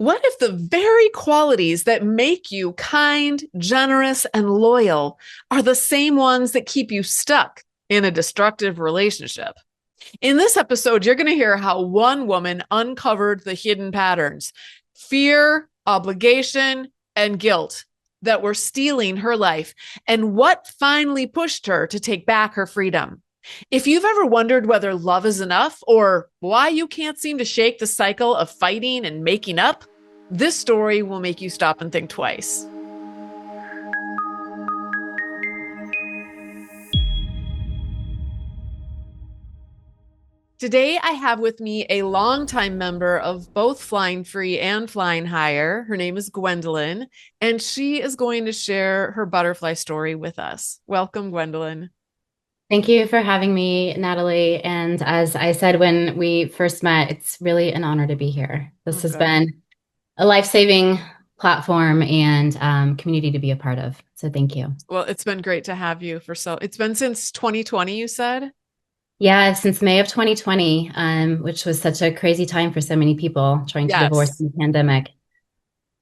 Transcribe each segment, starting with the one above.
What if the very qualities that make you kind, generous, and loyal are the same ones that keep you stuck in a destructive relationship? In this episode, you're going to hear how one woman uncovered the hidden patterns, fear, obligation, and guilt that were stealing her life, and what finally pushed her to take back her freedom. If you've ever wondered whether love is enough or why you can't seem to shake the cycle of fighting and making up, this story will make you stop and think twice. Today, I have with me a longtime member of both Flying Free and Flying Higher. Her name is Gwendoline, and she is going to share her butterfly story with us. Welcome, Gwendoline. Thank you for having me, Natalie. And as I said when we first met, it's really an honor to be here. Oh, This has good. been a life-saving platform and community to be a part of. So thank you. Well, it's been great to have you it's been since 2020, you said? Yeah, since May of 2020, which was such a crazy time for so many people trying to divorce Yes. in the pandemic.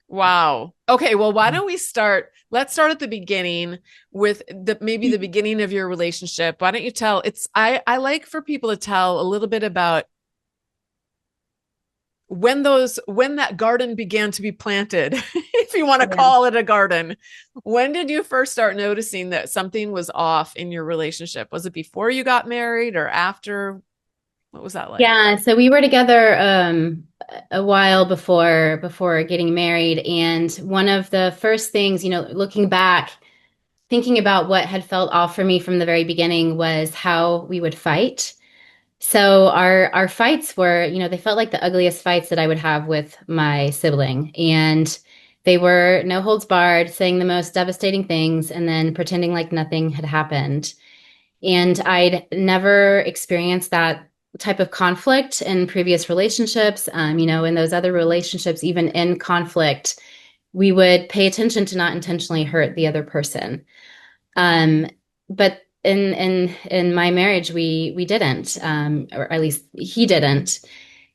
Wow. Okay, well, why don't we start? Let's start at the beginning with maybe the beginning of your relationship. Why don't you tell I like for people to tell a little bit about when that garden began to be planted, if you want to Yeah. call it a garden. When did you first start noticing that something was off in your relationship? Was it before you got married or after? What was that like? Yeah, so we were together a while before getting married, and one of the first things, looking back, thinking about what had felt off for me from the very beginning was how we would fight. So our fights were, they felt like the ugliest fights that I would have with my sibling. And they were no holds barred, saying the most devastating things and then pretending like nothing had happened. And I'd never experienced that type of conflict in previous relationships. In those other relationships, even in conflict, we would pay attention to not intentionally hurt the other person. But in my marriage, we didn't, or at least he didn't,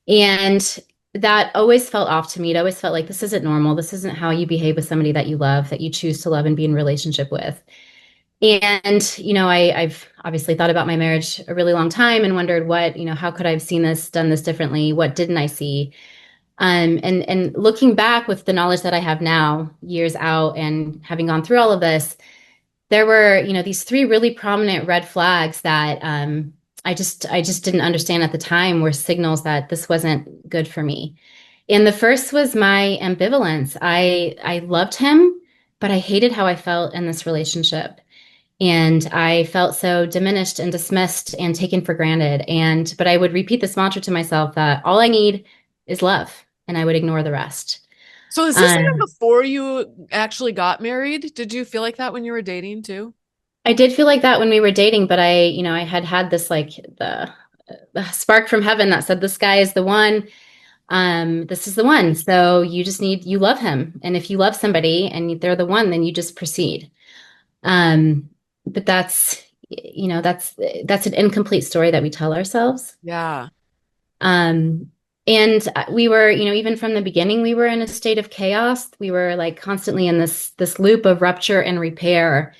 and that always felt off to me. It always felt like this isn't normal. This isn't how you behave with somebody that you love, that you choose to love and be in relationship with. And I've obviously thought about my marriage a really long time and wondered how could I have seen this, done this differently? What didn't I see? And looking back with the knowledge that I have now, years out, and having gone through all of this, there were, these three really prominent red flags that I just didn't understand at the time were signals that this wasn't good for me. And the first was my ambivalence. I loved him, but I hated how I felt in this relationship. And I felt so diminished and dismissed and taken for granted. But I would repeat this mantra to myself that all I need is love, and I would ignore the rest. So is this even Um, before you actually got married? Did you feel like that when you were dating too? I did feel like that when we were dating, but I had this like the spark from heaven that said, this guy is the one. This is the one. So you love him. And if you love somebody and they're the one, then you just proceed. Um, but that's an incomplete story that we tell ourselves. Yeah. Um, and we were, even from the beginning, we were in a state of chaos. We were like constantly in this loop of rupture and repair.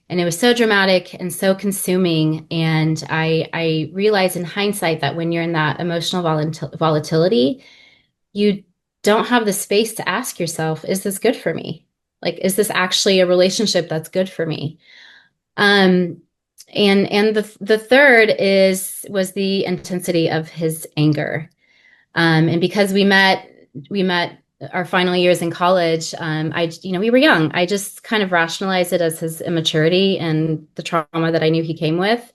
And it was so dramatic and so consuming. And I realized in hindsight that when you're in that emotional volatility, you don't have the space to ask yourself, is this good for me? Like, is this actually a relationship that's good for me? Um, and the third was the intensity of his anger. And because we met our final years in college. We were young. I just kind of rationalized it as his immaturity and the trauma that I knew he came with.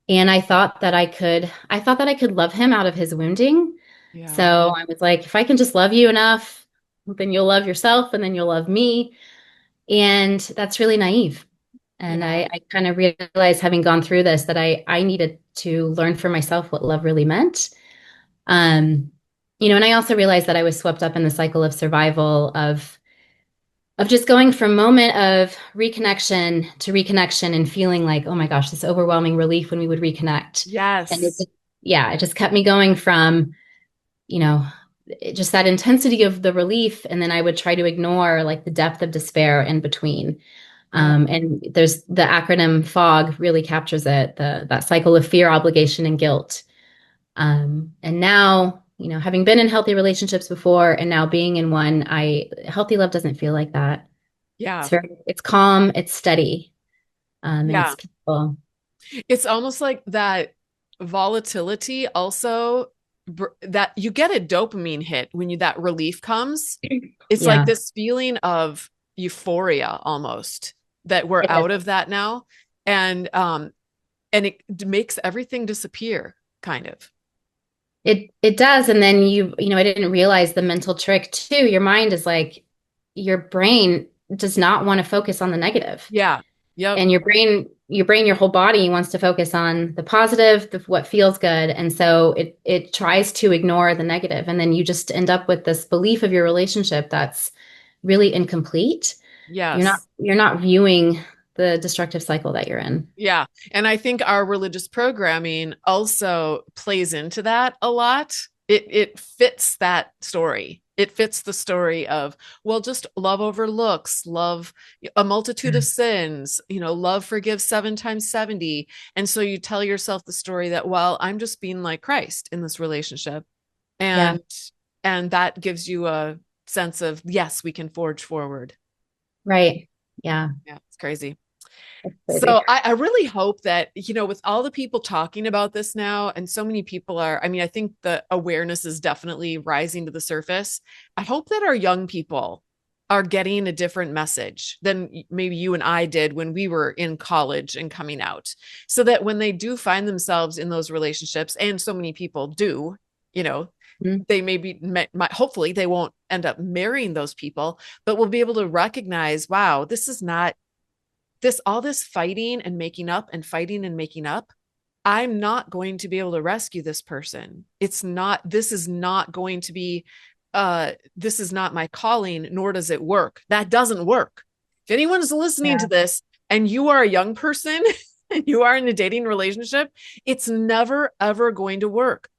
And I thought that I could love him out of his wounding. Yeah. So I was like, if I can just love you enough, then you'll love yourself and then you'll love me. And that's really naive. And Yeah. I kind of realized, having gone through this, that I needed to learn for myself what love really meant. Um, and I also realized that I was swept up in the cycle of survival of just going from moment of reconnection to reconnection and feeling like, oh my gosh, this overwhelming relief when we would reconnect. And Yes. yeah, it just kept me going from, you know, just that intensity of the relief, and then I would try to ignore like the depth of despair in between. Yeah. And there's the acronym FOG really captures it, that cycle of fear, obligation, and guilt. And now, having been in healthy relationships before and now being in one, healthy love doesn't feel like that. Yeah. It's calm, it's steady, and Yeah. it's peaceful. It's almost like that volatility also that you get a dopamine hit when that relief comes. It's like Yeah, this feeling of euphoria almost that we're it is. out of that now. And it makes everything disappear kind of. It does. And then I didn't realize the mental trick too. Your mind is like, your brain does not want to focus on the negative. Yeah. Yep. And your whole body wants to focus on the positive, what feels good. And so it tries to ignore the negative. And then you just end up with this belief of your relationship that's really incomplete. Yes. You're not viewing the destructive cycle that you're in. Yeah. And I think our religious programming also plays into that a lot. It fits that story. It fits the story of, well, just love overlooks, love a multitude of sins, love forgives 7 times 70. And so you tell yourself the story that, well, I'm just being like Christ in this relationship. Yeah, And that gives you a sense of, yes, we can forge forward. right. Yeah, Yeah, it's crazy. that's crazy. So I really hope that, with all the people talking about this now, and so many people are, I mean, I think the awareness is definitely rising to the surface. I hope that our young people are getting a different message than maybe you and I did when we were in college and coming out. So that when they do find themselves in those relationships, and so many people do, you know, Mhm. they maybe hopefully they won't end up marrying those people, but we'll be able to recognize, wow, this is not all this fighting and making up and fighting and making up. I'm not going to be able to rescue this person. This is not going to be, this is not my calling, nor does it work. That doesn't work. If anyone's listening to Yeah, this and you are a young person and you are in a dating relationship, it's never, ever going to work.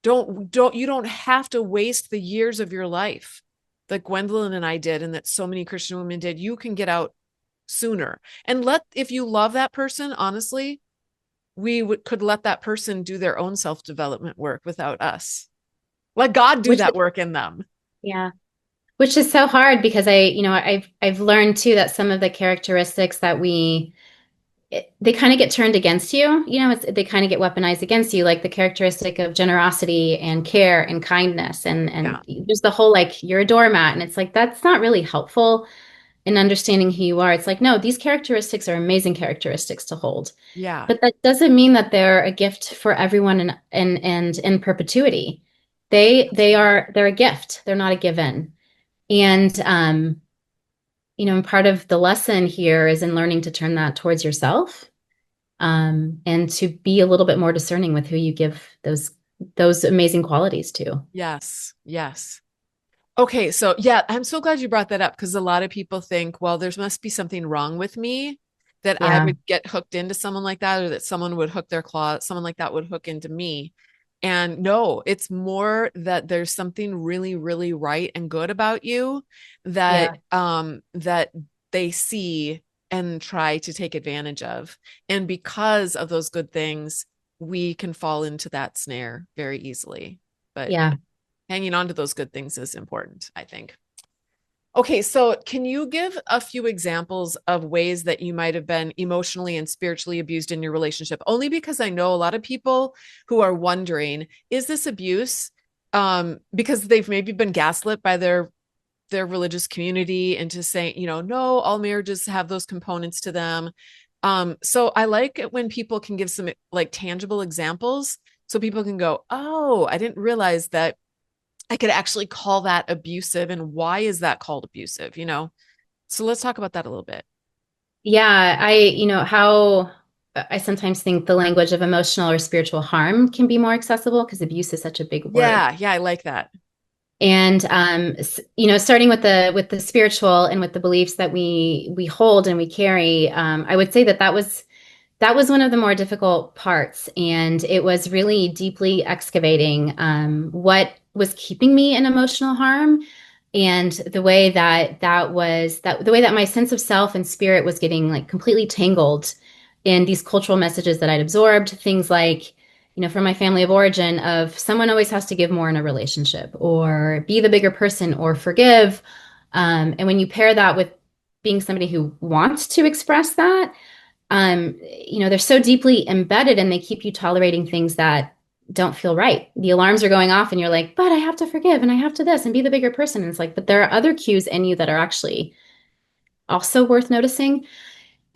You don't have to waste the years of your life that Gwendoline and I did and that so many Christian women did. You can get out sooner. And if you love that person, honestly, could let that person do their own self-development work without us. Let God do which that work in them. yeah, which is so hard because I've learned too that some of the characteristics that they kind of get turned against you. They kind of get weaponized against you, like the characteristic of generosity and care and kindness, and Yeah. just the whole like you're a doormat, and it's like that's not really helpful in understanding who you are. It's like, no, these characteristics are amazing characteristics to hold. Yeah. But that doesn't mean that they're a gift for everyone and in perpetuity. That's right. They're a gift. They're not a given. And and part of the lesson here is in learning to turn that towards yourself, and to be a little bit more discerning with who you give those amazing qualities to. Yes. Yes. Okay, so yeah, I'm so glad you brought that up because a lot of people think, well, there must be something wrong with me that I Yeah, would get hooked into someone like that, or that someone would hook their claw, someone like that would hook into me. And no, it's more that there's something really, really right and good about you yeah, that they see and try to take advantage of. And because of those good things, we can fall into that snare very easily. But yeah. hanging on to those good things is important, I think. Okay, so can you give a few examples of ways that you might have been emotionally and spiritually abused in your relationship? Only because I know a lot of people who are wondering, is this abuse? Because they've maybe been gaslit by their religious community into saying, no, all marriages have those components to them. So I like it when people can give some like tangible examples so people can go, oh, I didn't realize that I could actually call that abusive. And why is that called abusive? So let's talk about that a little bit. Yeah, how I sometimes think the language of emotional or spiritual harm can be more accessible because abuse is such a big word. Yeah, I like that. And starting with the spiritual and with the beliefs that we hold and we carry, I would say that was one of the more difficult parts, and it was really deeply excavating what was keeping me in emotional harm, and the way the way that my sense of self and spirit was getting like completely tangled in these cultural messages that I'd absorbed, things like, from my family of origin, of someone always has to give more in a relationship, or be the bigger person, or forgive. And when you pair that with being somebody who wants to express that, they're so deeply embedded, and they keep you tolerating things that don't feel right. The alarms are going off and you're like, but I have to forgive and I have to this and be the bigger person. And it's like, but there are other cues in you that are actually also worth noticing.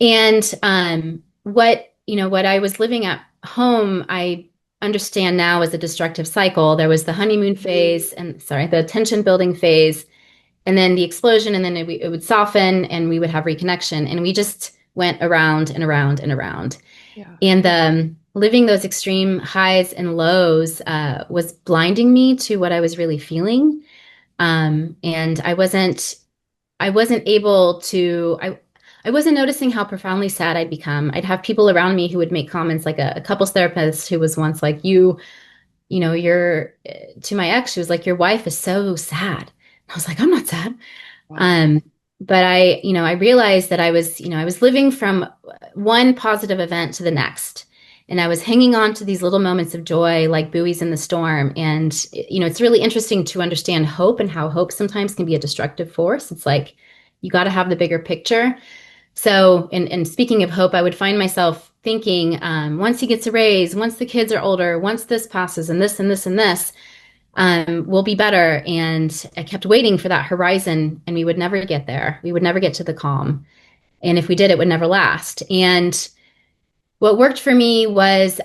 And what I was living at home, I understand now as a destructive cycle. There was the honeymoon phase, and sorry, the tension building phase, and then the explosion, and then it would soften and we would have reconnection. And we just went around and around and around. Yeah. And living those extreme highs and lows was blinding me to what I was really feeling. And I wasn't able to, I wasn't noticing how profoundly sad I'd become. I'd have people around me who would make comments, like a couples therapist who was once like, you're to my ex, she was like, your wife is so sad. I was like, I'm not sad. Wow. Um, but I realized that I was living from one positive event to the next. And I was hanging on to these little moments of joy like buoys in the storm. And, it's really interesting to understand hope, and how hope sometimes can be a destructive force. It's like, you got to have the bigger picture. So, and speaking of hope, I would find myself thinking, once he gets a raise, once the kids are older, once this passes, and this and this and this, will be better. And I kept waiting for that horizon, and we would never get there. We would never get to the calm. And if we did, it would never last. And what worked for me was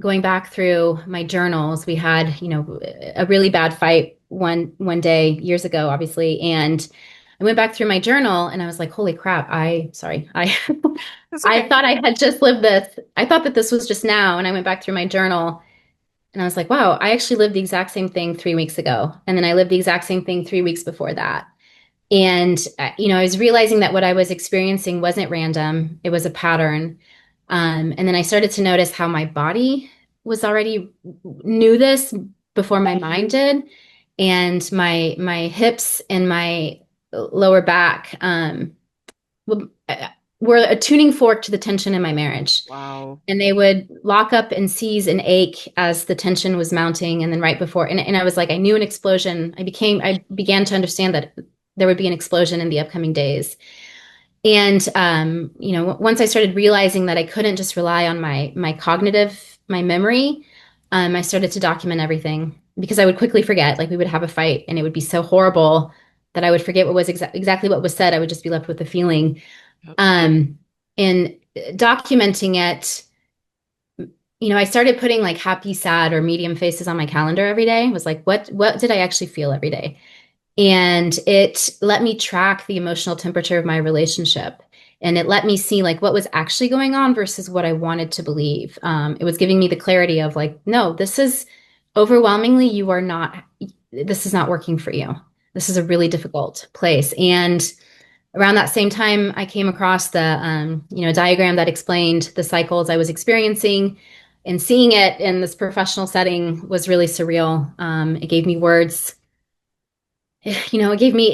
going back through my journals. We had, a really bad fight one day years ago, obviously, and I went back through my journal and I was like, "Holy crap! I That's I okay. thought I had just lived this. I thought that this was just now." And I went back through my journal and I was like, "Wow! I actually lived the exact same thing 3 weeks ago, and then I lived the exact same thing 3 weeks before that." And, I was realizing that what I was experiencing wasn't random, it was a pattern. And then I started to notice how my body was already knew this before my mind did. And my hips and my lower back were a tuning fork to the tension in my marriage. Wow. And they would lock up and seize and ache as the tension was mounting. And then right before, and I was like, I knew an explosion. I began to understand that there would be an explosion in the upcoming days. And once I started realizing that I couldn't just rely on my memory, I started to document everything, because I would quickly forget. Like, we would have a fight and it would be so horrible that I would forget what was exactly what was said. I would just be left with the feeling. Yep. Um, and documenting it, I started putting like happy, sad, or medium faces on my calendar every day. It was like, what did I actually feel every day? And it let me track the emotional temperature of my relationship. And it let me see like what was actually going on versus what I wanted to believe. It was giving me the clarity of like, no, this is overwhelmingly, this is not working for you. This is a really difficult place. And around that same time, I came across the, diagram that explained the cycles I was experiencing, and seeing it in this professional setting was really surreal. It gave me words. It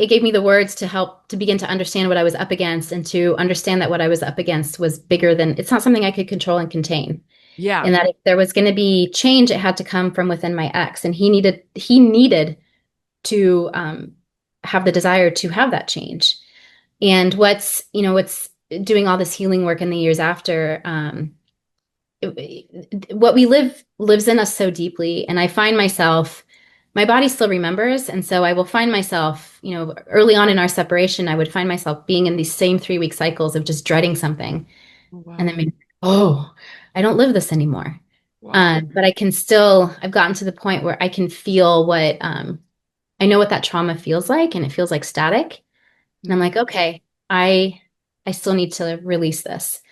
gave me the words to help to begin to understand what I was up against, and to understand that what I was up against was bigger than, it's not something I could control and contain. Yeah. And that if there was going to be change, it had to come from within my ex, and he needed to have the desire to have that change. And what's doing all this healing work in the years after, what we lives in us so deeply. And I find myself, my body still remembers. And so I will find myself, early on in our separation, I would find myself being in these same 3 week cycles of just dreading something. Oh, And wow. then maybe, oh, I don't live this anymore. Wow. But I've gotten to the point where I can feel I know what that trauma feels like, and it feels like static. And I'm like, Mhm. okay, I still need to release this.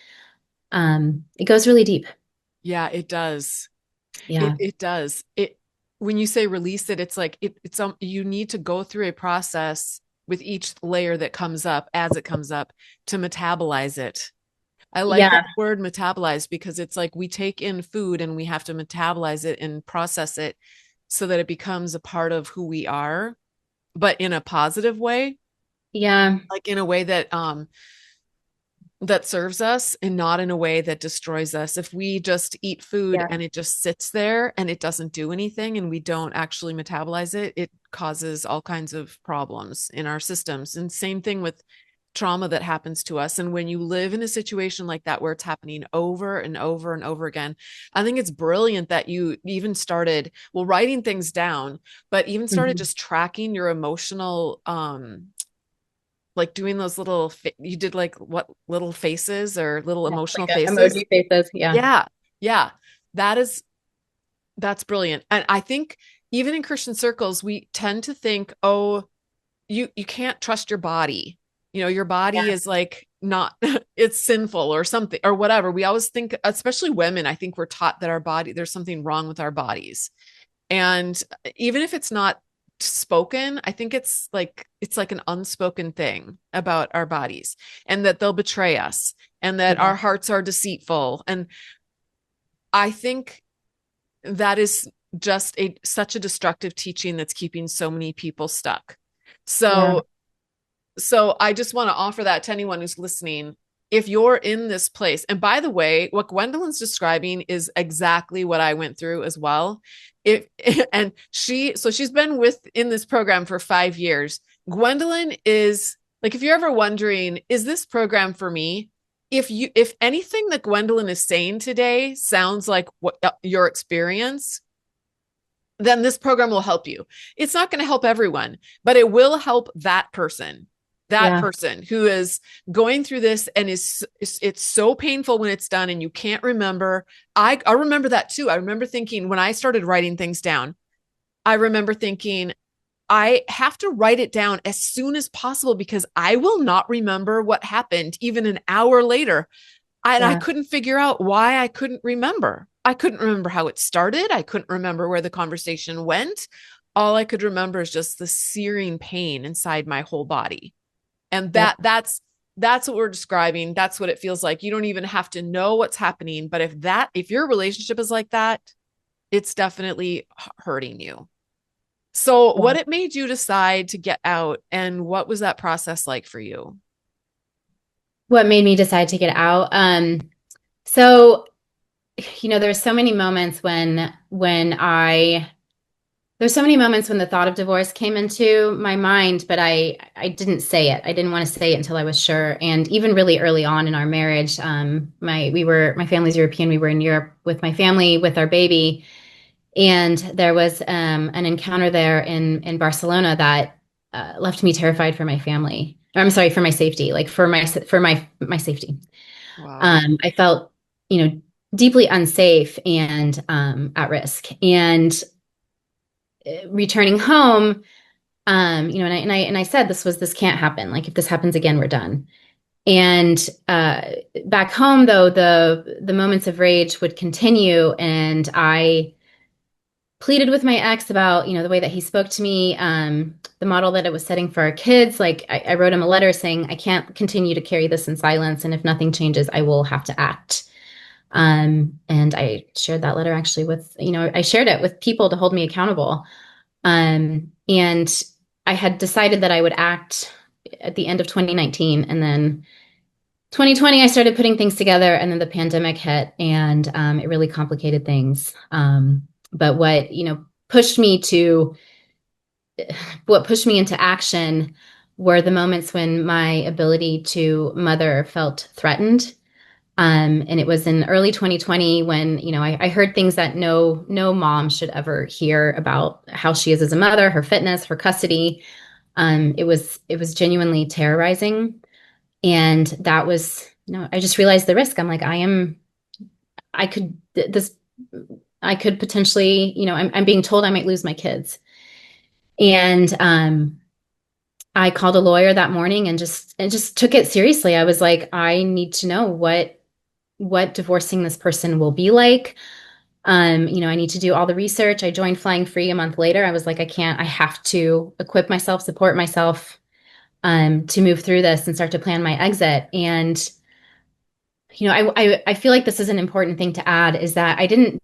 It goes really deep. Yeah, it does. It Yeah. it does. It when you say release it, it's like it's you need to go through a process with each layer that comes up as it comes up to metabolize it. I like that Yeah. word metabolize, because it's like we take in food and we have to metabolize it and process it so that it becomes a part of who we are, but in a positive way, Yeah. like in a way that serves us and not in a way that destroys us. If we just eat food Yeah. and it just sits there and it doesn't do anything and we don't actually metabolize it, it causes all kinds of problems in our systems. And same thing with trauma that happens to us. And when you live in a situation like that where it's happening over and over and over again, I think it's brilliant that you even started, well, writing things down, but even started Mhm. just tracking your emotional like doing those little you did like what little faces or little Yeah, emotional like faces. emoji faces. Yeah. Yeah. Yeah. That is that's brilliant. And I think even in Christian circles we tend to think, oh, you can't trust your body. You know, your body Yeah. is like not it's sinful or something or whatever. We always think, especially women, I think we're taught that our body there's something wrong with our bodies. And even if it's not spoken, I think it's like an unspoken thing about our bodies and that they'll betray us and that Yeah. our hearts are deceitful. And I think that is just a such a destructive teaching that's keeping so many people stuck. Yeah. So I just want to offer that to anyone who's listening. If you're in this place, and by the way, what Gwendolyn's describing is exactly what I went through as well. If and she's been with in this program for 5 years. Gwendolyn is like, if you're ever wondering, is this program for me? If anything that Gwendolyn is saying today sounds like what your experience, then this program will help you. It's not going to help everyone, but it will help that Yeah. person who is going through this and is it's so painful when it's done and you can't remember. I remember that too. I remember thinking when I started writing things down, I remember thinking I have to write it down as soon as possible because I will not remember what happened even an hour later. I Yeah. couldn't figure out why I couldn't remember. I couldn't remember how it started. I couldn't remember where the conversation went. All I could remember is just the searing pain inside my whole body. And Yep. that's what we're describing. That's what it feels like. You don't even have to know what's happening, but if your relationship is like that, it's definitely hurting you. So, Yeah. what it made you decide to get out and what was that process like for you? What made me decide to get out? So, there's so many moments there's so many moments when the thought of divorce came into my mind, but I didn't say it. I didn't want to say it until I was sure. And even really early on in our marriage, my family's European. We were in Europe with my family with our baby, and there was an encounter there in Barcelona that left me terrified for my family. Or, I'm sorry, for my safety, like for my safety. Wow. I felt, deeply unsafe and at risk. And returning home, and I said this can't happen. Like if this happens again, we're done. And back home, though, the moments of rage would continue, and I pleaded with my ex about, the way that he spoke to me, the model that it was setting for our kids. Like I wrote him a letter saying, I can't continue to carry this in silence, and if nothing changes, I will have to act. And I shared that letter actually I shared it with people to hold me accountable. And I had decided that I would act at the end of 2019, and then 2020, I started putting things together, and then the pandemic hit, and it really complicated things. But pushed me to what pushed me into action were the moments when my ability to mother felt threatened. And it was in early 2020 when, I heard things that no mom should ever hear about how she is as a mother, her fitness, her custody. It was genuinely terrorizing. And that was, I just realized the risk. I'm like, I could, this, I could potentially, I'm being told I might lose my kids. And I called a lawyer that morning and just took it seriously. I was like, I need to know what divorcing this person will be like. I need to do all the research. I joined Flying Free a month later. I was like, I have to equip myself, support myself, to move through this and start to plan my exit. And I feel like this is an important thing to add is that I didn't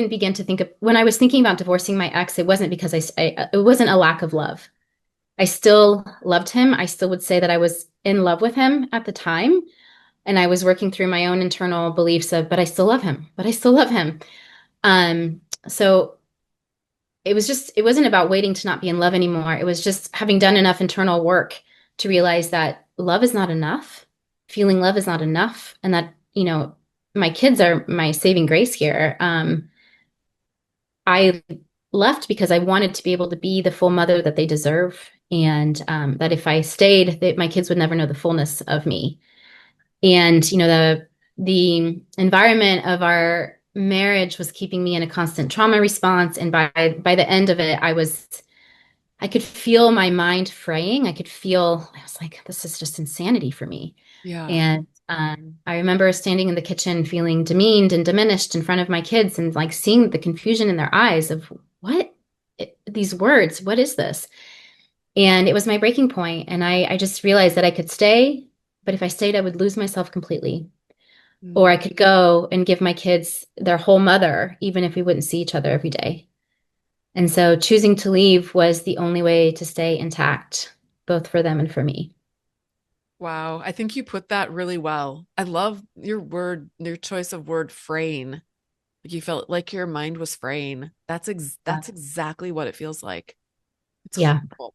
begin to think of, when I was thinking about divorcing my ex, it wasn't because it wasn't a lack of love. I still loved him. I still would say that I was in love with him at the time. And I was working through my own internal beliefs of, but I still love him, but I still love him. So it wasn't about waiting to not be in love anymore. It was just having done enough internal work to realize that love is not enough. Feeling love is not enough. And that, my kids are my saving grace here. I left because I wanted to be able to be the full mother that they deserve. And that if I stayed, that my kids would never know the fullness of me. And, the environment of our marriage was keeping me in a constant trauma response. And by the end of it, I could feel my mind fraying. I was like, this is just insanity for me. Yeah. And I remember standing in the kitchen feeling demeaned and diminished in front of my kids and like seeing the confusion in their eyes of these words, what is this? And it was my breaking point. And I just realized that I could stay, but if I stayed, I would lose myself completely. Or I Mm. could go and give my kids their whole mother, even if we wouldn't see each other every day. And so choosing to leave was the only way to stay intact, both for them and for me. Wow. I think you put that really well. I love your choice of word fraying. Like you felt like your mind was fraying. Yeah. That's exactly what it feels like. It's Yeah. horrible.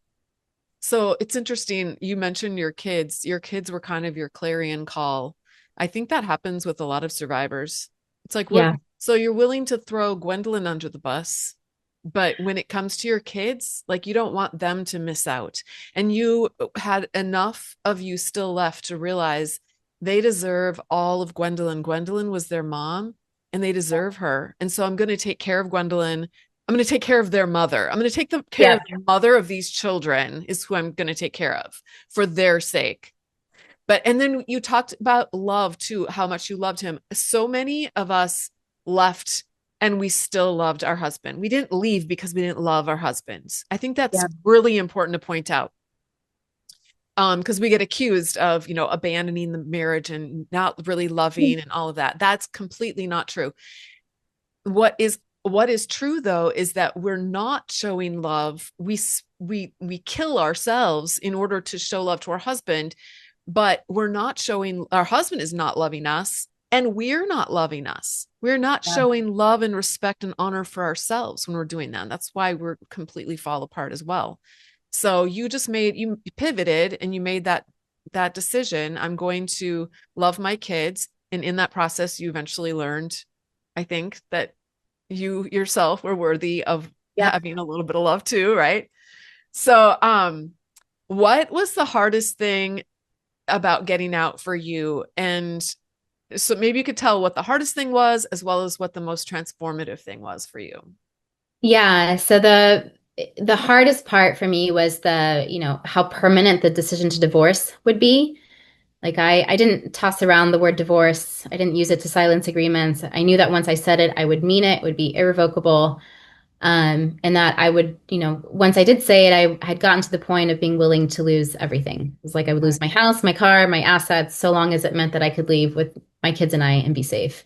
So it's interesting. You mentioned your kids. Your kids were kind of your clarion call. I think that happens with a lot of survivors. It's like, Yeah. so you're willing to throw Gwendolyn under the bus, but when it comes to your kids, like you don't want them to miss out. And you had enough of you still left to realize they deserve all of Gwendolyn. Gwendolyn was their mom and they deserve her. And so I'm going to take care of Gwendolyn. I'm going to take care of their mother. I'm going to take care Yeah. of the mother of these children, is who I'm going to take care of for their sake. But, and then you talked about love too, how much you loved him. So many of us left and we still loved our husband. We didn't leave because we didn't love our husbands. I think that's Yeah. really important to point out. Because we get accused of, abandoning the marriage and not really loving and all of that. That's completely not true. What is true though is that we're not showing love. We kill ourselves in order to show love to our husband, but we're not showing, our husband is not loving us and we're not loving us. We're not Yeah. showing love and respect and honor for ourselves when we're doing that. And that's why we're completely fall apart as well. So you pivoted and you made that decision. I'm going to love my kids. And in that process, you eventually learned, I think, that you yourself were worthy of Yeah. having a little bit of love too, right? So, what was the hardest thing about getting out for you? And so maybe you could tell what the hardest thing was, as well as what the most transformative thing was for you. Yeah. So the hardest part for me was how permanent the decision to divorce would be. Like I didn't toss around the word divorce. I didn't use it to silence agreements. I knew that once I said it, I would mean it, would be irrevocable. And that I would, once I did say it, I had gotten to the point of being willing to lose everything. It was like I would lose Right. my house, my car, my assets, so long as it meant that I could leave with my kids and I and be safe.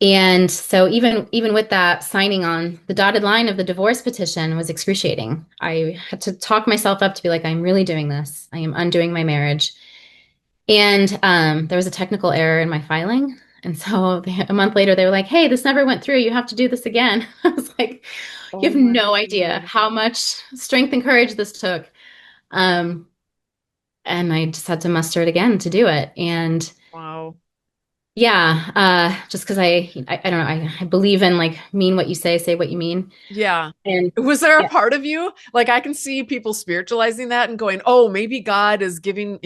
And so even with that, signing on the dotted line of the divorce petition was excruciating. I had to talk myself up to be like, I'm really doing this. I am undoing my marriage. And there was a technical error in my filing. And so a month later, they were like, hey, this never went through. You have to do this again. I was like, you Oh have my no idea goodness. how much strength and courage this took. Um, and I just had to muster it again to do it. And Wow. yeah, just because I don't know, I believe in like mean what you say what you mean. Yeah. And Was there a yeah, part of you, like I can see people spiritualizing that and going, oh, maybe God is giving,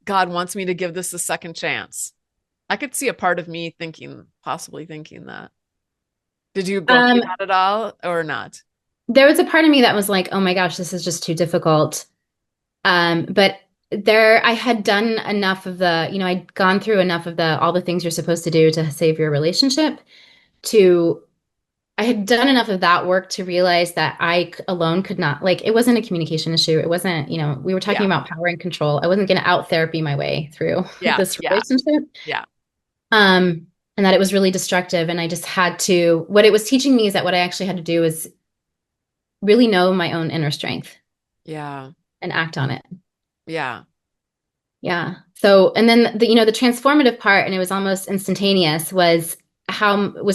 God wants me to give this a second chance. I could see a part of me possibly thinking that. Did you go through um, that at all or not? there was a part of me that was like, oh my gosh, this is just too difficult. But I had done enough of I'd gone through enough of all the things you're supposed to do to save your relationship to, I had done enough of that work to realize that alone could not, like, it wasn't a communication issue. It wasn't, we were talking Yeah. about power and control. I wasn't going to out therapy my way through Yeah. this Yeah. relationship. Yeah. Um, and that it was really destructive. And I just had to, what it was teaching me is that what I actually had to do is really know my own inner strength Yeah. and act on it. Yeah. Yeah. So, and then the transformative part, and it was almost instantaneous, was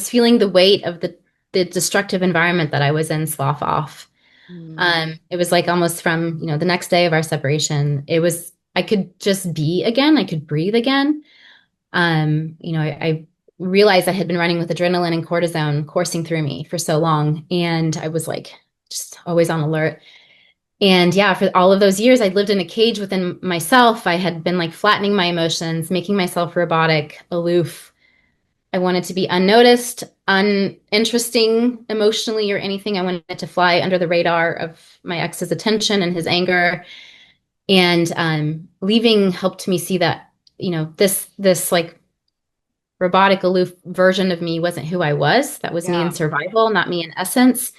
feeling the weight of the destructive environment that I was in slough off. Mm. It was like almost from, the next day of our separation, I could just be again. I could breathe again. I realized I had been running with adrenaline and cortisone coursing through me for so long. And I was like, just always on alert. And yeah, for all of those years, I'd lived in a cage within myself. I had been like flattening my emotions, making myself robotic, aloof. I wanted to be unnoticed, uninteresting emotionally or anything. I wanted to fly under the radar of my ex's attention and his anger. And leaving helped me see that, this like robotic, aloof version of me wasn't who I was. That was me in Yeah. survival, not me in essence.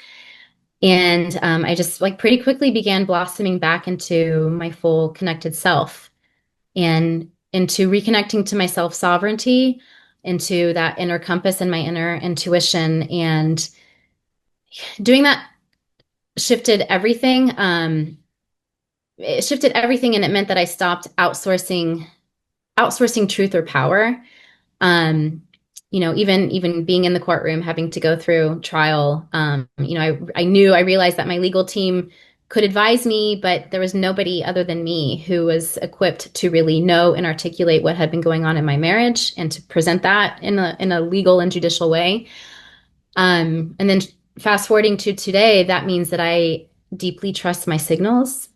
And I just like pretty quickly began blossoming back into my full connected self and into reconnecting to my self sovereignty, into that inner compass and my inner intuition. And doing that shifted everything. It shifted everything, and it meant that I stopped outsourcing truth or power. um even being in the courtroom, having to go through trial, I realized that my legal team could advise me, but there was nobody other than me who was equipped to really know and articulate what had been going on in my marriage and to present that in a legal and judicial way. And then fast forwarding to today, that means that I deeply trust my signals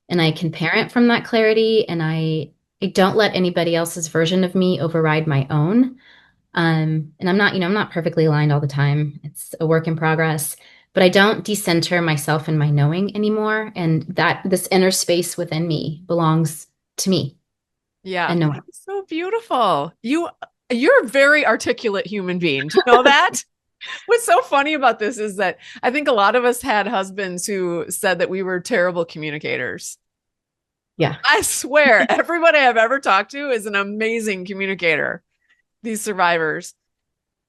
and I can parent from that clarity, and I don't let anybody else's version of me override my own. And I'm not perfectly aligned all the time. It's a work in progress, but I don't decenter myself in my knowing anymore. And that this inner space within me belongs to me Yeah. and no one. So beautiful. You're a very articulate human being. Do you know that? What's so funny about this is that I think a lot of us had husbands who said that we were terrible communicators. Yeah. I swear, everybody I've ever talked to is an amazing communicator, these survivors.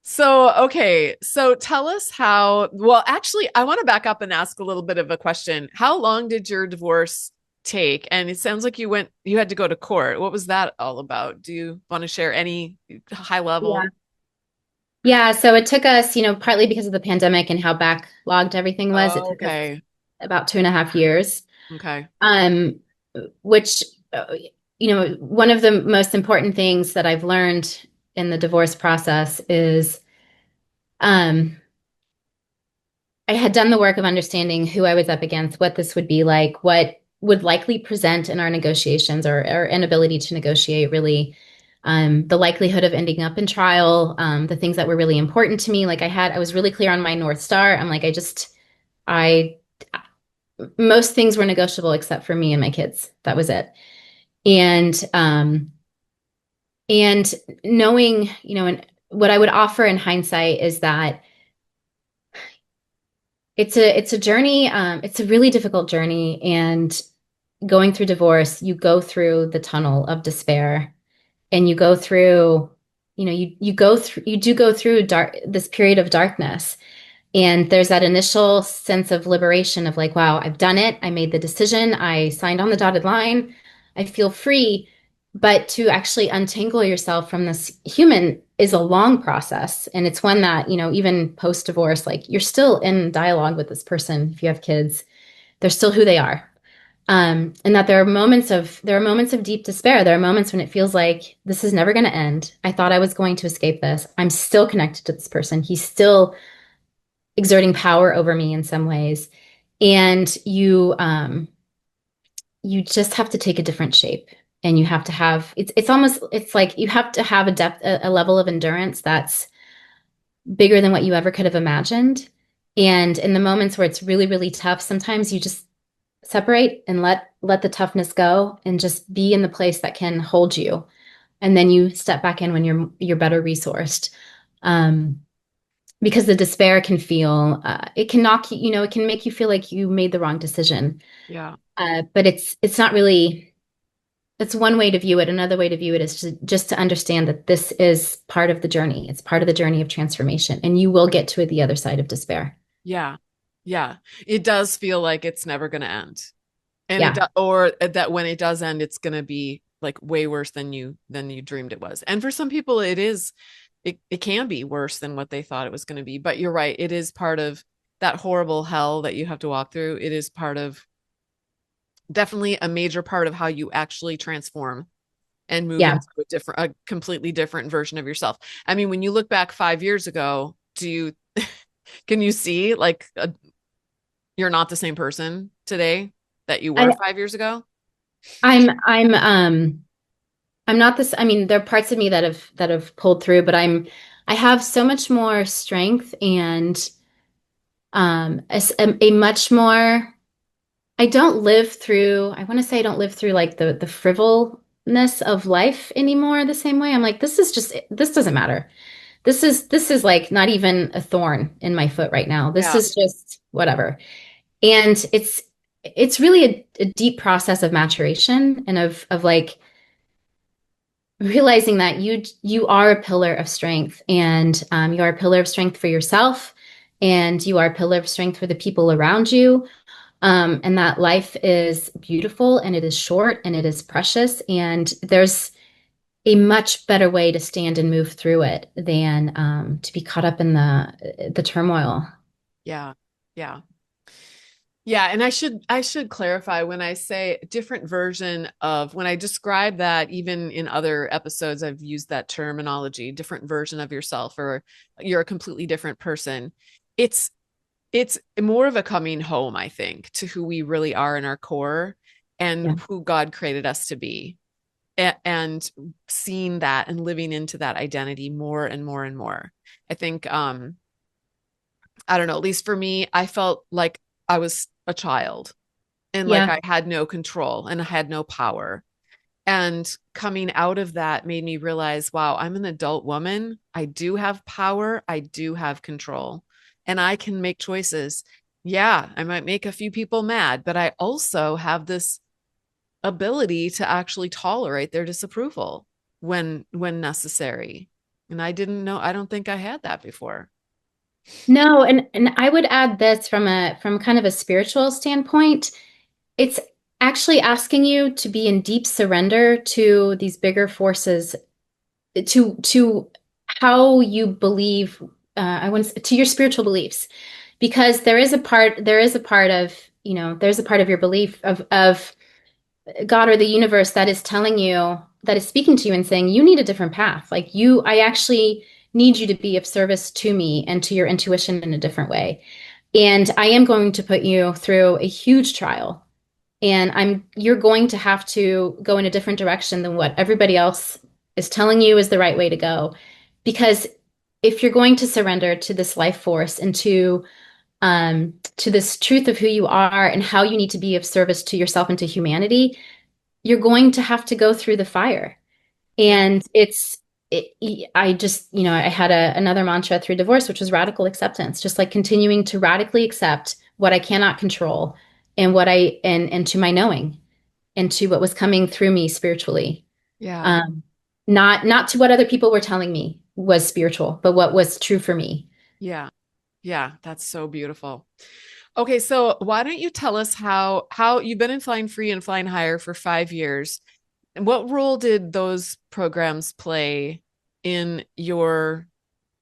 So, okay. So tell us well, actually, I want to back up and ask a little bit of a question. How long did your divorce take? And it sounds like you had to go to court. What was that all about? Do you want to share any high Yeah. level? Yeah. So it took us, partly because of the pandemic and how backlogged everything was, it Oh, took us okay. about 2.5 years. Okay. Um, which, one of the most important things that I've learned in the divorce process is, um, I had done the work of understanding who I was up against, what this would be like, what would likely present in our negotiations or our inability to negotiate, really, the likelihood of ending up in trial, the things that were really important to me. Like I was really clear on my North Star. I'm like, I, most things were negotiable except for me and my kids. That was it. And, and knowing, and what I would offer in hindsight is that it's a journey. It's a really difficult journey, and going through divorce, you go through the tunnel of despair, and you go through, you do go through this period of darkness, and there's that initial sense of liberation of like, wow, I've done it. I made the decision. I signed on the dotted line. I feel free. But to actually untangle yourself from this human is a long process. And it's one that, even post divorce, like you're still in dialogue with this person. If you have kids, they're still who they are. And that there are moments of deep despair. There are moments when it feels like this is never going to end. I thought I was going to escape this. I'm still connected to this person. He's still exerting power over me in some ways. And you just have to take a different shape, and you have to have it's like you have to have a level of endurance that's bigger than what you ever could have imagined. And in the moments where it's really, really tough, sometimes you just separate and let the toughness go and just be in the place that can hold you. And then you step back in when you're better resourced. Um, because the despair can feel, it can knock you, it can make you feel like you made the wrong decision. Yeah. But it's not really, that's one way to view it. Another way to view it is just to understand that this is part of the journey. It's part of the journey of transformation, and you will get to the other side of despair. Yeah. Yeah. It does feel like it's never going to end. And Yeah. or that when it does end, it's going to be like way worse than you dreamed it was. And for some people it is, it can be worse than what they thought it was going to be. But you're right, it is part of that horrible hell that you have to walk through. It is part of, definitely a major part of how you actually transform and move Yeah. into a completely different version of yourself. I mean, when you look back 5 years ago, do you can you see like you're not the same person today that you I, were 5 years ago? I'm not this, I mean, there are parts of me that have pulled through, but I have so much more strength and a much more, I don't live through, I want to say I don't live through like the frivolness of life anymore the same way. I'm like, this doesn't matter. This is like not even a thorn in my foot right now. This Yeah. is just whatever. And it's really a deep process of maturation and of like realizing that you are a pillar of strength, and you are a pillar of strength for yourself, and you are a pillar of strength for the people around you, and that life is beautiful, and it is short, and it is precious, and there's a much better way to stand and move through it than to be caught up in the turmoil. Yeah. Yeah. Yeah, and I should clarify when I say different version of, when I describe that, even in other episodes I've used that terminology, different version of yourself, or you're a completely different person. It's it's more of a coming home, I think, to who we really are in our core Yeah. and who God created us to be. And seeing that and living into that identity more and more and more. I think I don't know, at least for me, I felt like I was a child and like Yeah. I had no control and I had no power. And coming out of that made me realize, wow, I'm an adult woman. I do have power. I do have control, and I can make choices. Yeah, I might make a few people mad, but I also have this ability to actually tolerate their disapproval when necessary. And I don't think I had that before. No, and I would add this from kind of a spiritual standpoint. It's actually asking you to be in deep surrender to these bigger forces, to how you believe, I want to your spiritual beliefs, because there is a part of, there's a part of your belief of God or the universe that is telling you, that is speaking to you and saying you need a different path. Like I actually need you to be of service to me and to your intuition in a different way. And I am going to put you through a huge trial, and you're going to have to go in a different direction than what everybody else is telling you is the right way to go. Because if you're going to surrender to this life force and to this truth of who you are and how you need to be of service to yourself and to humanity, you're going to have to go through the fire. Yeah. And I just, I had another mantra through divorce, which was radical acceptance, just like continuing to radically accept what I cannot control, and and to my knowing, and to what was coming through me spiritually. Yeah. Um, not to what other people were telling me was spiritual, but what was true for me. Yeah. Yeah. That's so beautiful. Okay, so why don't you tell us how you've been in Flying Free and Flying Higher for 5 years, and what role did those programs play in your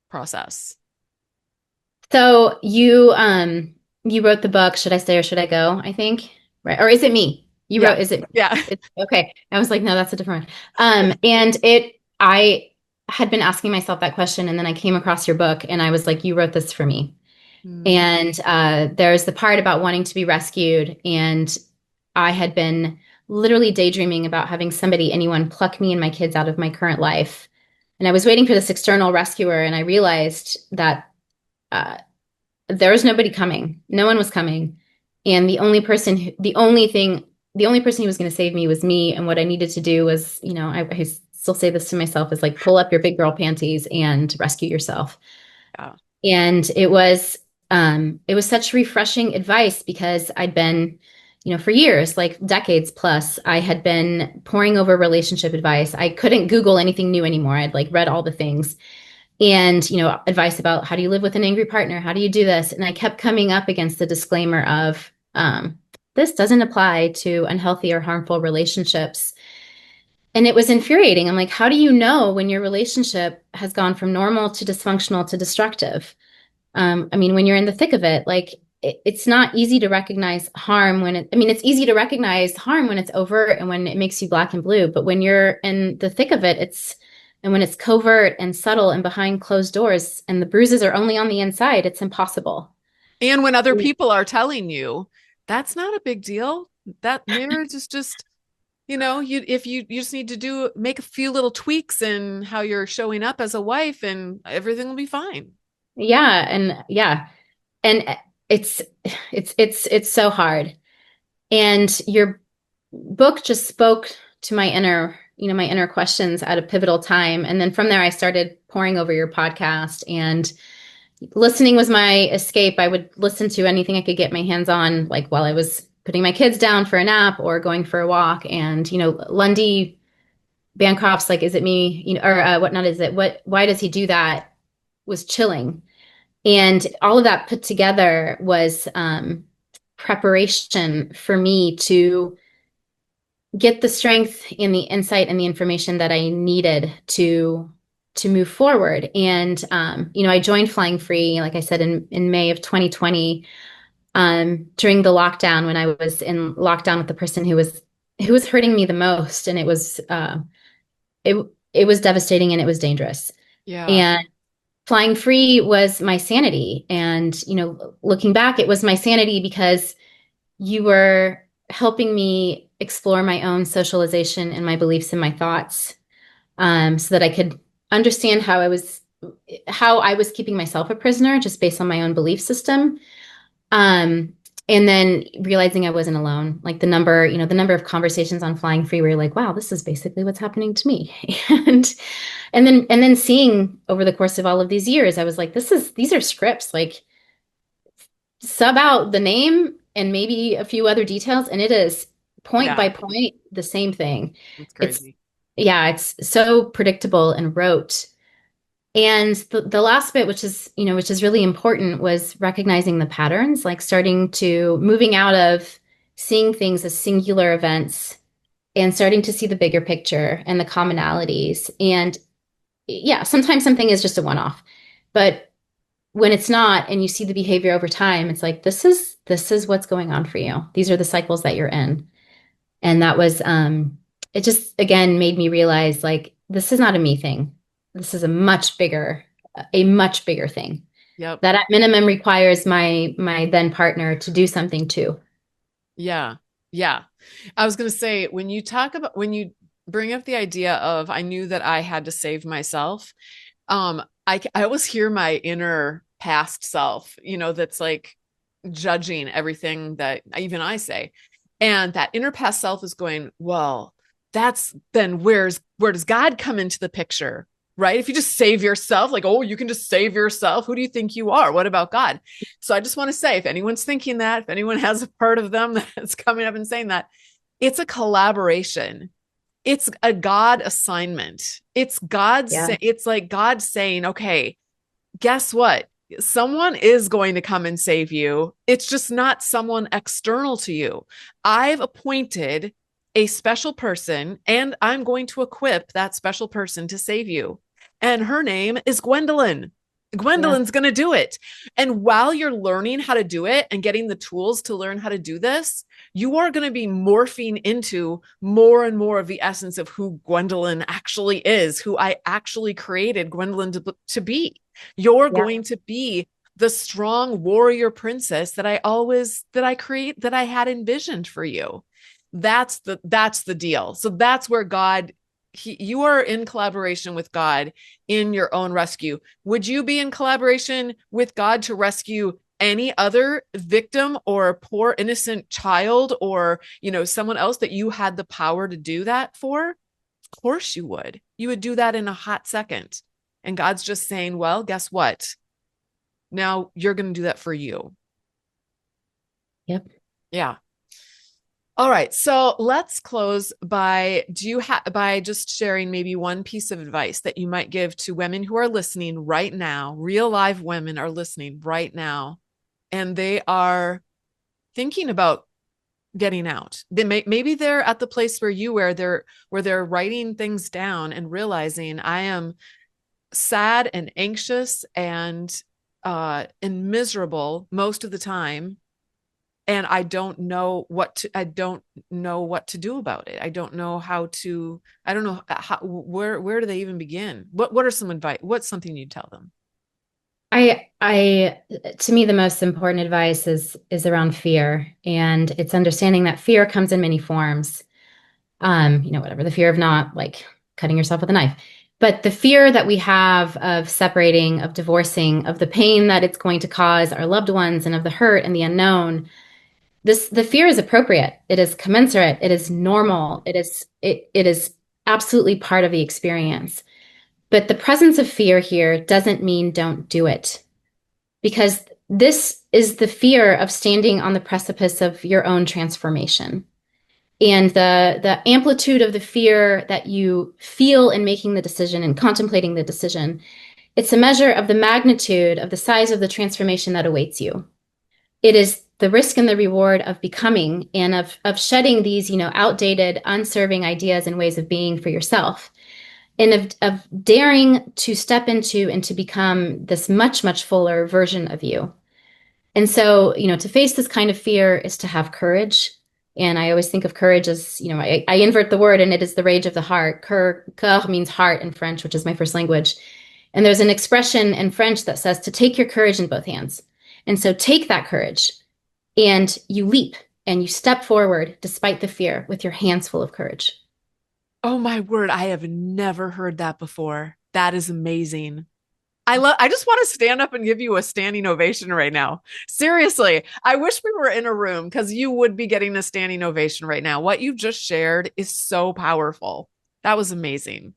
process? So you wrote the book, Should I Stay or Should I Go? I think, right? Or is it me? You Yeah. wrote, is it? Yeah. It's okay. I was like, no, that's a different one. And I had been asking myself that question, and then I came across your book, and I was like, you wrote this for me. Mm, And there's the part about wanting to be rescued, and I had been literally daydreaming about having anyone pluck me and my kids out of my current life. And I was waiting for this external rescuer, and I realized that uh, there was nobody coming. No one was coming. And the only person who was going to save me was me. And what I needed to do was, I still say this to myself, is like, pull up your big girl panties and rescue yourself. yeah. And it was such refreshing advice because I'd been, for years, like decades plus, I had been poring over relationship advice. I couldn't Google anything new anymore. I'd like read all the things and, advice about how do you live with an angry partner? How do you do this? And I kept coming up against the disclaimer of, this doesn't apply to unhealthy or harmful relationships. And it was infuriating. I'm like, how do you know when your relationship has gone from normal to dysfunctional to destructive? I mean, when you're in the thick of it, like it's not easy to recognize harm it's easy to recognize harm when it's overt and when it makes you black and blue. But when you're in the thick of it, and when it's covert and subtle and behind closed doors and the bruises are only on the inside, it's impossible. And when other people are telling you that's not a big deal, that marriage is just, you just need to make a few little tweaks in how you're showing up as a wife and everything will be fine. Yeah. And yeah. And it's so hard. And your book just spoke to my inner questions at a pivotal time. And then from there, I started poring over your podcast, and listening was my escape. I would listen to anything I could get my hands on, like while I was putting my kids down for a nap or going for a walk. And, Lundy Bancroft's like, is it me? Or what not is it? Why does he do that? Was chilling. And all of that put together was preparation for me to get the strength and the insight and the information that I needed to move forward. And I joined Flying Free, like I said, in May of 2020, during the lockdown, when I was in lockdown with the person who was hurting me the most, and it it was devastating and it was dangerous. Yeah. And Flying Free was my sanity. And looking back, it was my sanity because you were helping me explore my own socialization and my beliefs and my thoughts, so that I could understand how I was keeping myself a prisoner just based on my own belief system. Um, and then realizing I wasn't alone, like the number of conversations on Flying Free where you're like, wow, this is basically what's happening to me. and and then seeing over the course of all of these years, I was like, these are scripts, like sub out the name and maybe a few other details, and it is point Yeah. by point the same thing. It's It's crazy. yeah, it's so predictable and rote. And the last bit, which is really important, was recognizing the patterns, like starting to moving out of seeing things as singular events and starting to see the bigger picture and the commonalities. And yeah, sometimes something is just a one-off, but when it's not, and you see the behavior over time, it's like this is what's going on for you. These are the cycles that you're in. And that was it just again made me realize, like, this is not a me thing. This is a much bigger thing Yep. that at minimum requires my then partner to do something too. Yeah. Yeah. I was going to say, when you bring up the idea of, I knew that I had to save myself. I always hear my inner past self, that's like judging everything that even I say. And that inner past self is going, well, that's then where does God come into the picture? Right? If you just save yourself, like, oh, you can just save yourself. Who do you think you are? What about God? So I just want to say, if anyone's thinking that, if anyone has a part of them that's coming up and saying that, it's a collaboration. It's a God assignment. Yeah. It's like God saying, okay, guess what? Someone is going to come and save you. It's just not someone external to you. I've appointed a special person and I'm going to equip that special person to save you. And her name is Gwendoline. Yeah. Gwendolyn's going to do it. And while you're learning how to do it and getting the tools to learn how to do this, you are going to be morphing into more and more of the essence of who Gwendoline actually is, who I actually created Gwendoline to be. You're Yeah. going to be the strong warrior princess that I had envisioned for you. That's the deal. So that's where you are in collaboration with God in your own rescue. Would you be in collaboration with God to rescue any other victim or poor innocent child or, someone else that you had the power to do that for? Of course you would. You would do that in a hot second. And God's just saying, well, guess what? Now you're going to do that for you. Yep. Yeah. All right. So let's close by by just sharing maybe one piece of advice that you might give to women who are listening right now. Real live women are listening right now, and they are thinking about getting out. Maybe they're at the place where they're writing things down and realizing I am sad and anxious and miserable most of the time, and I don't know what to do about it. I don't know where do they even begin? What are some advice? What's something you'd tell them? To me, the most important advice is around fear, and it's understanding that fear comes in many forms. Whatever the fear of not like cutting yourself with a knife, but the fear that we have of separating, of divorcing, of the pain that it's going to cause our loved ones, and of the hurt and the unknown. The fear is appropriate. It is commensurate. It is normal. It is absolutely part of the experience. But the presence of fear here doesn't mean don't do it, because this is the fear of standing on the precipice of your own transformation. And the amplitude of the fear that you feel in making the decision and contemplating the decision, it's a measure of the magnitude of the size of the transformation that awaits you. It is the risk and the reward of becoming, and of shedding these, outdated, unserving ideas and ways of being for yourself, and of daring to step into and to become this much, much fuller version of you. And so, to face this kind of fear is to have courage. And I always think of courage as, I invert the word, and it is the rage of the heart. Cœur means heart in French, which is my first language. And there's an expression in French that says to take your courage in both hands. And so take that courage and you leap and you step forward despite the fear with your hands full of courage. Oh my word, I have never heard that before. That is amazing. I just want to stand up and give you a standing ovation right now. Seriously, I wish we were in a room because you would be getting a standing ovation right now. What you just shared is so powerful. That was amazing.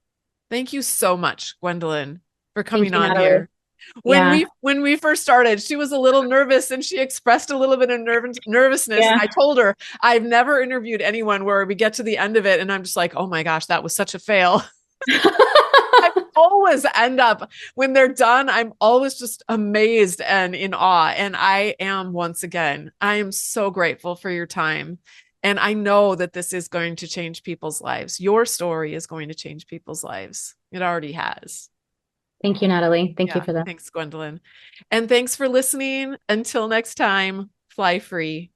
Thank you so much, Gwendolyn, for Thank coming you, on Natalie. here. Yeah. When we first started, she was a little nervous and she expressed a little bit of nervousness. And Yeah. I told her I've never interviewed anyone where we get to the end of it and I'm just like, oh my gosh, that was such a fail. I always end up when they're done, I'm always just amazed and in awe. And I am once again, I am so grateful for your time. And I know that this is going to change people's lives. Your story is going to change people's lives. It already has. Thank you, Natalie. Thank you Yeah. for that. Thanks, Gwendolyn. And thanks for listening. Until next time, fly free.